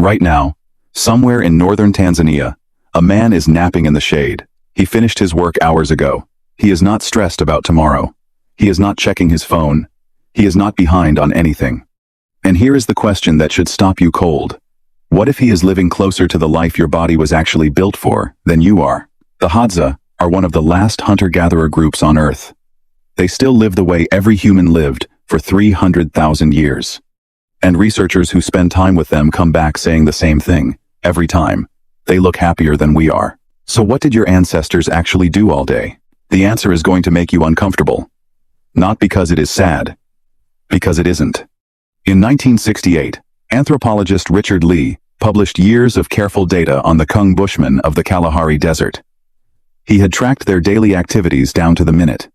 Right now, somewhere in northern Tanzania, a man is napping in the shade. He finished his work hours ago. He is not stressed about tomorrow. He is not checking his phone. He is not behind on anything. And here is the question that should stop you cold. What if he is living closer to the life your body was actually built for than you are? The Hadza are one of the last hunter-gatherer groups on Earth. They still live the way every human lived for 300,000 years. And researchers who spend time with them come back saying the same thing, every time. They look happier than we are. So what did your ancestors actually do all day? The answer is going to make you uncomfortable. Not because it is sad. Because it isn't. In 1968, anthropologist Richard Lee published years of careful data on the Kung Bushmen of the Kalahari Desert. He had tracked their daily activities down to the minute.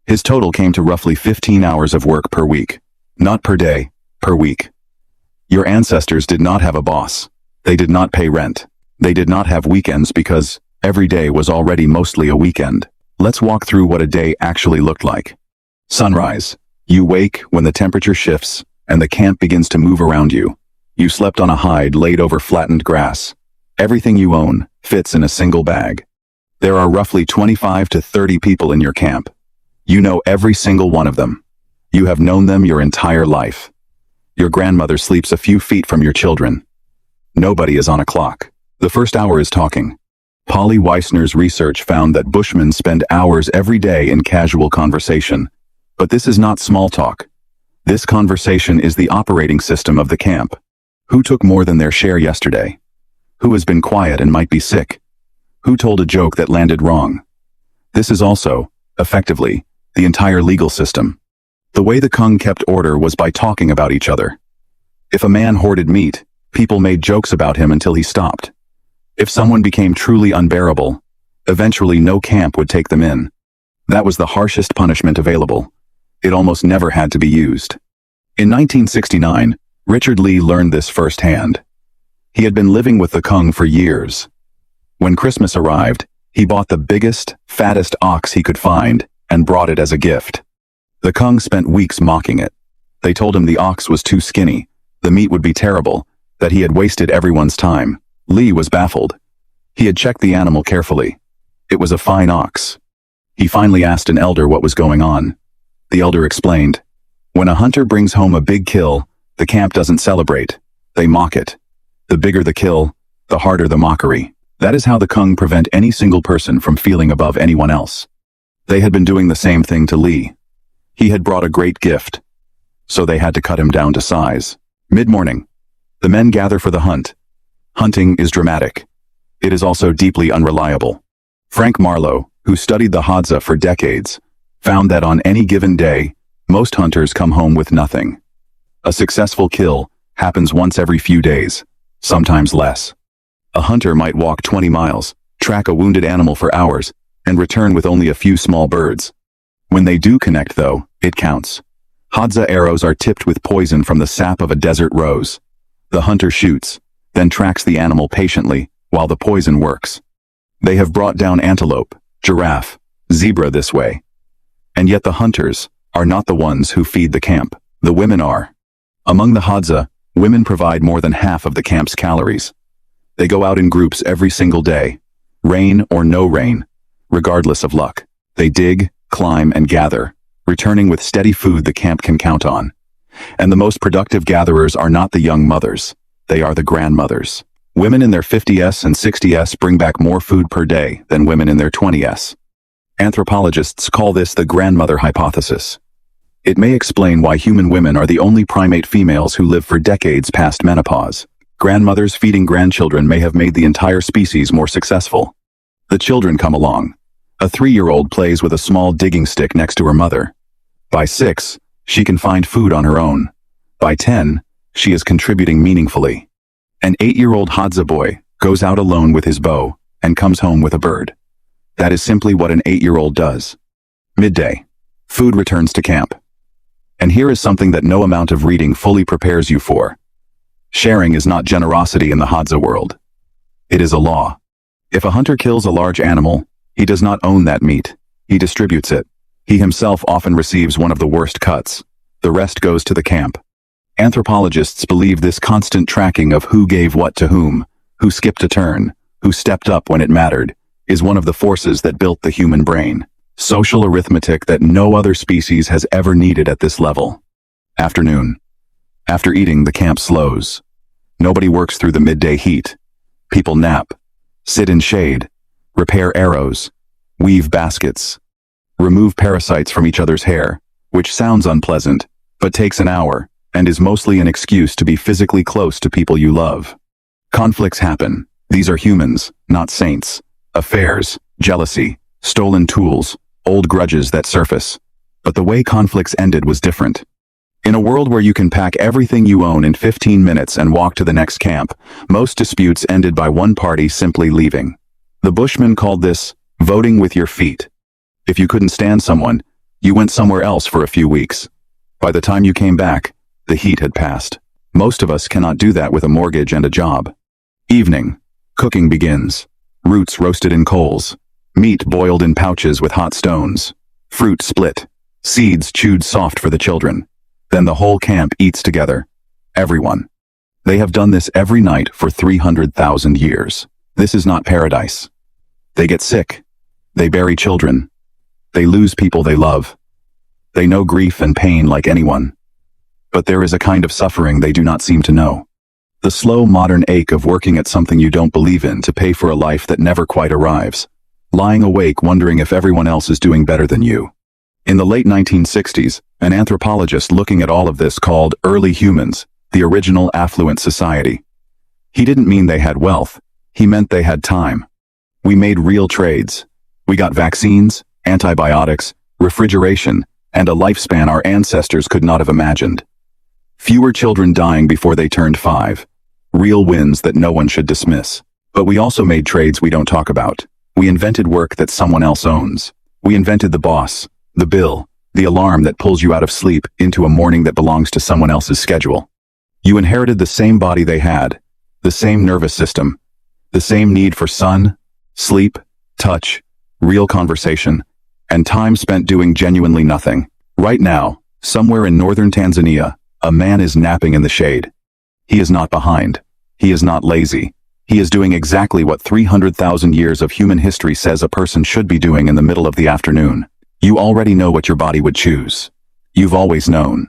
His total came to roughly 15 hours of work per week. Not per day, per week. Your ancestors did not have a boss. They did not pay rent. They did not have weekends because every day was already mostly a weekend. Let's walk through what a day actually looked like. Sunrise. You wake when the temperature shifts and the camp begins to move around you. You slept on a hide laid over flattened grass. Everything you own fits in a single bag. There are roughly 25 to 30 people in your camp. You know every single one of them. You have known them your entire life. Your grandmother sleeps a few feet from your children. Nobody is on a clock. The first hour is talking. Polly Weissner's research found that Bushmen spend hours every day in casual conversation. But this is not small talk. This conversation is the operating system of the camp. Who took more than their share yesterday? Who has been quiet and might be sick? Who told a joke that landed wrong? This is also, effectively, the entire legal system. The way the Kung kept order was by talking about each other. If a man hoarded meat, people made jokes about him until he stopped. If someone became truly unbearable, eventually no camp would take them in. That was the harshest punishment available. It almost never had to be used. In 1969, Richard Lee learned this firsthand. He had been living with the Kung for years. When Christmas arrived, he bought the biggest, fattest ox he could find and brought it as a gift. The Kung spent weeks mocking it. They told him the ox was too skinny, the meat would be terrible, that he had wasted everyone's time. Lee was baffled. He had checked the animal carefully. It was a fine ox. He finally asked an elder what was going on. The elder explained, "When a hunter brings home a big kill, the camp doesn't celebrate. They mock it. The bigger the kill, the harder the mockery." That is how the Kung prevent any single person from feeling above anyone else. They had been doing the same thing to Lee. He had brought a great gift, so they had to cut him down to size. Mid-morning, the men gather for the hunt. Hunting is dramatic. It is also deeply unreliable. Frank Marlowe, who studied the Hadza for decades, found that on any given day, most hunters come home with nothing. A successful kill happens once every few days, sometimes less. A hunter might walk 20 miles, track a wounded animal for hours, and return with only a few small birds. When they do connect, though, it counts. Hadza arrows are tipped with poison from the sap of a desert rose. The hunter shoots, then tracks the animal patiently while the poison works. They have brought down antelope, giraffe, zebra this way. And yet the hunters are not the ones who feed the camp. The women are. Among the Hadza, women provide more than half of the camp's calories. They go out in groups every single day, rain or no rain, regardless of luck. They dig, climb, and gather, returning with steady food the camp can count on. And the most productive gatherers are not the young mothers. They are the grandmothers. Women in their 50s and 60s bring back more food per day than women in their 20s. Anthropologists call this the grandmother hypothesis. It may explain why human women are the only primate females who live for decades past menopause. Grandmothers feeding grandchildren may have made the entire species more successful. The children come along. A 3-year-old plays with a small digging stick next to her mother. By 6, she can find food on her own. By 10, she is contributing meaningfully. An 8-year-old Hadza boy goes out alone with his bow and comes home with a bird. That is simply what an 8-year-old does. Midday. Food returns to camp. And here is something that no amount of reading fully prepares you for. Sharing is not generosity in the Hadza world. It is a law. If a hunter kills a large animal, he does not own that meat. He distributes it. He himself often receives one of the worst cuts. The rest goes to the camp. Anthropologists believe this constant tracking of who gave what to whom, who skipped a turn, who stepped up when it mattered, is one of the forces that built the human brain. Social arithmetic that no other species has ever needed at this level. Afternoon. After eating, the camp slows. Nobody works through the midday heat. People nap, sit in shade, repair arrows, weave baskets, remove parasites from each other's hair, which sounds unpleasant, but takes an hour, and is mostly an excuse to be physically close to people you love. Conflicts happen. These are humans, not saints. Affairs, jealousy, stolen tools, old grudges that surface. But the way conflicts ended was different. In a world where you can pack everything you own in 15 minutes and walk to the next camp, most disputes ended by one party simply leaving. The Bushmen called this voting with your feet. If you couldn't stand someone, you went somewhere else for a few weeks. By the time you came back, the heat had passed. Most of us cannot do that with a mortgage and a job. Evening. Cooking begins. Roots roasted in coals. Meat boiled in pouches with hot stones. Fruit split. Seeds chewed soft for the children. Then the whole camp eats together. Everyone. They have done this every night for 300,000 years. This is not paradise. They get sick. They bury children. They lose people they love. They know grief and pain like anyone. But there is a kind of suffering they do not seem to know. The slow modern ache of working at something you don't believe in to pay for a life that never quite arrives. Lying awake wondering if everyone else is doing better than you. In the late 1960s, an anthropologist looking at all of this called early humans the original affluent society. He didn't mean they had wealth. He meant they had time. We made real trades. We got vaccines, antibiotics, refrigeration, and a lifespan our ancestors could not have imagined. Fewer children dying before they turned 5. Real wins that no one should dismiss. But we also made trades we don't talk about. We invented work that someone else owns. We invented the boss, the bill, the alarm that pulls you out of sleep into a morning that belongs to someone else's schedule. You inherited the same body they had, the same nervous system, the same need for sun, sleep, touch, real conversation, and time spent doing genuinely nothing. Right now, somewhere in northern Tanzania, a man is napping in the shade. He is not behind. He is not lazy. He is doing exactly what 300,000 years of human history says a person should be doing in the middle of the afternoon. You already know what your body would choose. You've always known.